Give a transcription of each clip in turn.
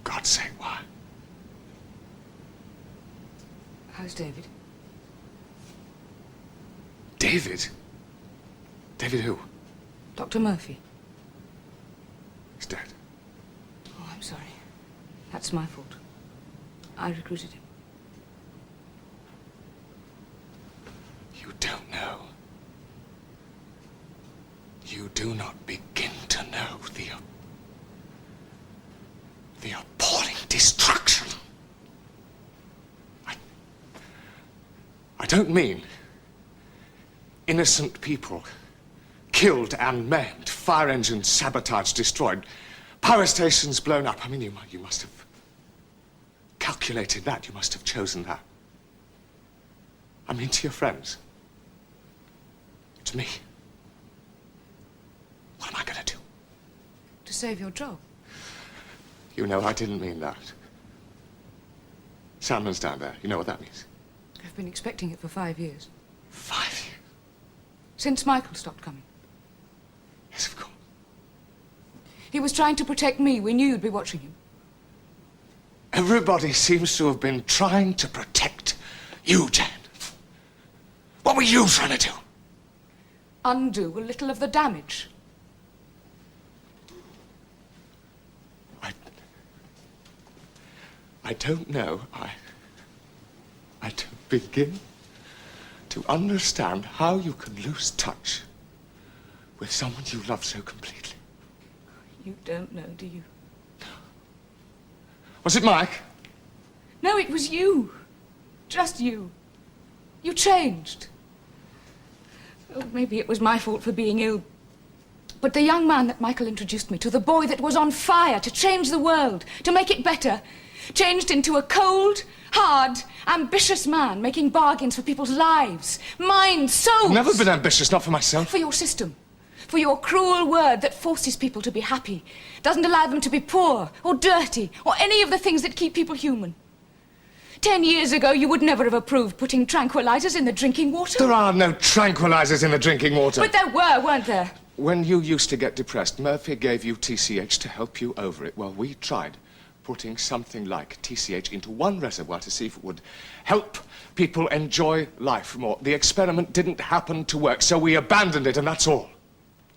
God's sake, why? How's David? David? David who? Dr. Murphy. He's dead. Oh, I'm sorry. That's my fault. I recruited him. You don't know. You do not begin to know the appalling destruction. I don't mean innocent people killed and maimed, fire engines sabotaged, destroyed, power stations blown up. I mean, you must have calculated that. You must have chosen that. I mean, to your friends. To me. What am I going to do? To save your job. You know, I didn't mean that. Salmon's down there. You know what that means? I've been expecting it for 5 years. 5 years? Since Michael stopped coming. Yes, of course. He was trying to protect me. We knew you'd be watching him. Everybody seems to have been trying to protect you, Jane. What were you trying to do? Undo a little of the damage. I don't know. I don't begin to understand how you can lose touch with someone you love so completely. You don't know, do you? Was it Mike? No, it was you. Just you. You changed. Oh, maybe it was my fault for being ill. But the young man that Michael introduced me to, the boy that was on fire to change the world, to make it better, changed into a cold, hard, ambitious man, making bargains for people's lives, minds, souls. I've never been ambitious, not for myself. For your system. For your cruel word that forces people to be happy, doesn't allow them to be poor or dirty or any of the things that keep people human. 10 years ago, you would never have approved putting tranquilizers in the drinking water. There are no tranquilizers in the drinking water. But there were, weren't there? When you used to get depressed, Murphy gave you TCH to help you over it. Well, we tried putting something like TCH into one reservoir to see if it would help people enjoy life more. The experiment didn't happen to work, so we abandoned it, and that's all.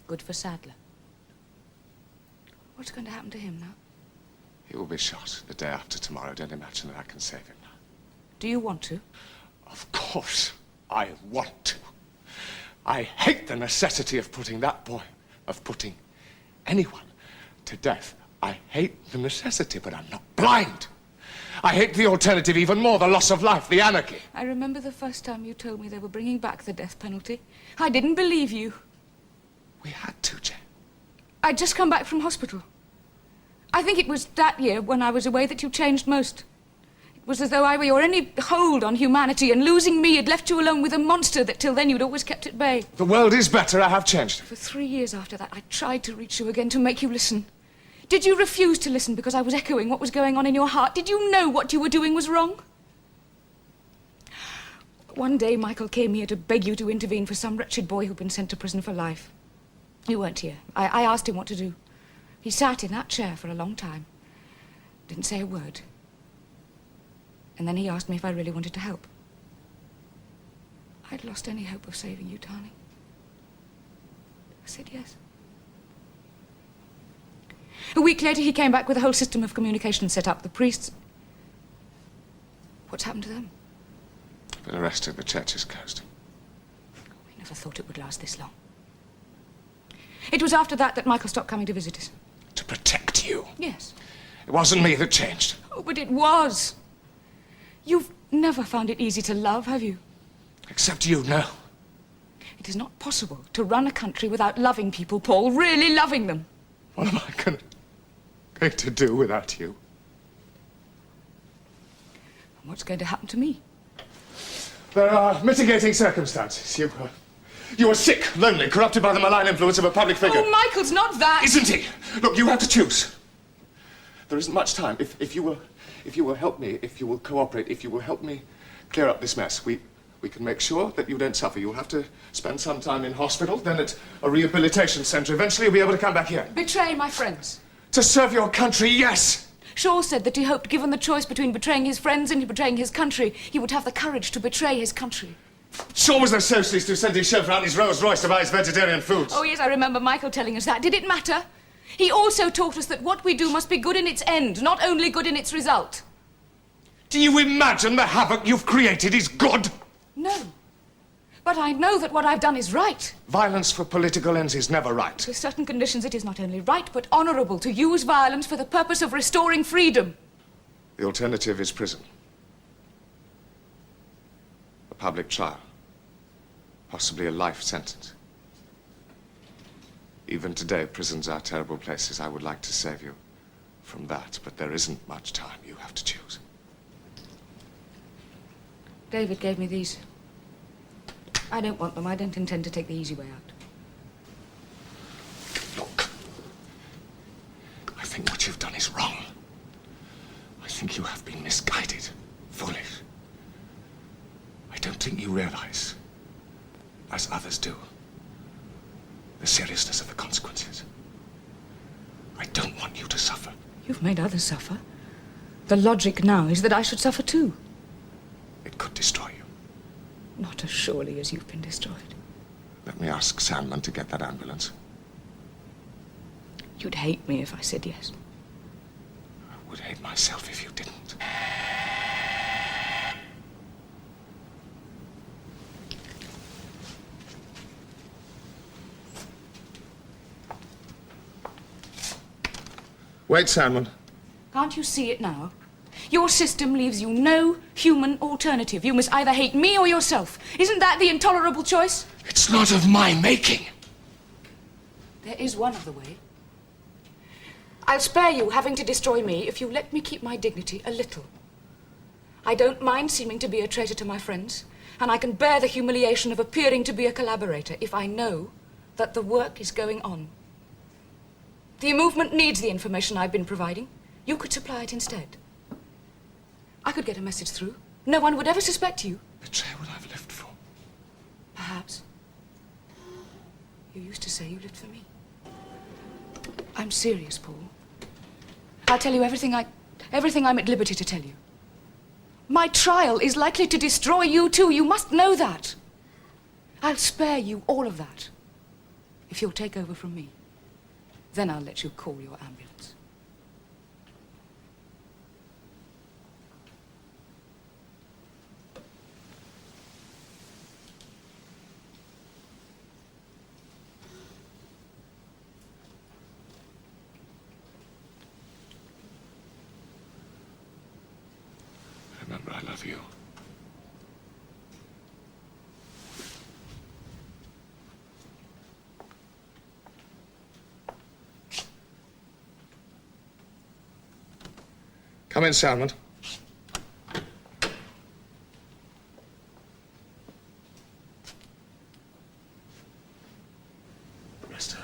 Good for Sadler. What's going to happen to him now? He will be shot the day after tomorrow. Don't imagine that I can save him now. Do you want to? Of course I want to. I hate the necessity of putting that boy, of putting anyone to death. I hate the necessity, but I'm not blind. I hate the alternative even more, the loss of life, the anarchy. I remember the first time you told me they were bringing back the death penalty. I didn't believe you. We had to, Jen. I'd just come back from hospital. I think it was that year when I was away that you changed most. It was as though I were your only hold on humanity, and losing me had left you alone with a monster that till then you'd always kept at bay. The world is better. I have changed. For 3 years after that, I tried to reach you again to make you listen. Did you refuse to listen because I was echoing what was going on in your heart? Did you know what you were doing was wrong? One day, Michael came here to beg you to intervene for some wretched boy who'd been sent to prison for life. You weren't here. I asked him what to do. He sat in that chair for a long time. Didn't say a word. And then he asked me if I really wanted to help. I'd lost any hope of saving you, darling. I said yes. A week later, he came back with a whole system of communication set up. The priests... What's happened to them? Been arrested. The church is closed. I never thought it would last this long. It was after that that Michael stopped coming to visit us. To protect you? Yes. It wasn't me that changed. Oh, but it was. You've never found it easy to love, have you? Except you, no. It is not possible to run a country without loving people, Paul, really loving them. What am I going to do without you? And what's going to happen to me? There are mitigating circumstances. You are sick, lonely, corrupted by the malign influence of a public figure. Oh, Michael's not that! Isn't he? Look, you have to choose. There isn't much time. If you will help me, if you will cooperate, if you will help me clear up this mess, we can make sure that you don't suffer. You'll have to spend some time in hospital, then at a rehabilitation centre. Eventually you'll be able to come back here. Betray my friends. To serve your country, yes. Shaw said that he hoped, given the choice between betraying his friends and betraying his country, he would have the courage to betray his country. Shaw was the socialist who sent his chauffeur out in his Rolls Royce to buy his vegetarian foods. Oh, yes, I remember Michael telling us that. Did it matter? He also taught us that what we do must be good in its end, not only good in its result. Do you imagine the havoc you've created is good? No. But I know that what I've done is right. Violence for political ends is never right. With certain conditions, it is not only right, but honourable to use violence for the purpose of restoring freedom. The alternative is prison. A public trial. Possibly a life sentence. Even today, prisons are terrible places. I would like to save you from that, but there isn't much time. You have to choose. David gave me these. I don't want them. I don't intend to take the easy way out. Look, I think what you've done is wrong. I think you have been misguided, foolish. I don't think you realize, as others do, the seriousness of the consequences. I don't want you to suffer. You've made others suffer. The logic now is that I should suffer too. It could destroy you. Not as surely as you've been destroyed. Let me ask Sandman to get that ambulance. You'd hate me if I said yes. I would hate myself if you didn't. Wait, Sandman. Can't you see it now? Your system leaves you no human alternative. You must either hate me or yourself. Isn't that the intolerable choice? It's not of my making. There is one other way. I'll spare you having to destroy me if you let me keep my dignity a little. I don't mind seeming to be a traitor to my friends, and I can bear the humiliation of appearing to be a collaborator if I know that the work is going on. The movement needs the information I've been providing. You could supply it instead. I could get a message through. No one would ever suspect you. Betray what I've lived for. Perhaps. You used to say you lived for me. I'm serious, Paul. I'll tell you everything I'm at liberty to tell you. My trial is likely to destroy you too. You must know that. I'll spare you all of that if you'll take over from me. Then I'll let you call your ambulance. Remember, I love you. Come in, Salmon. Rest her.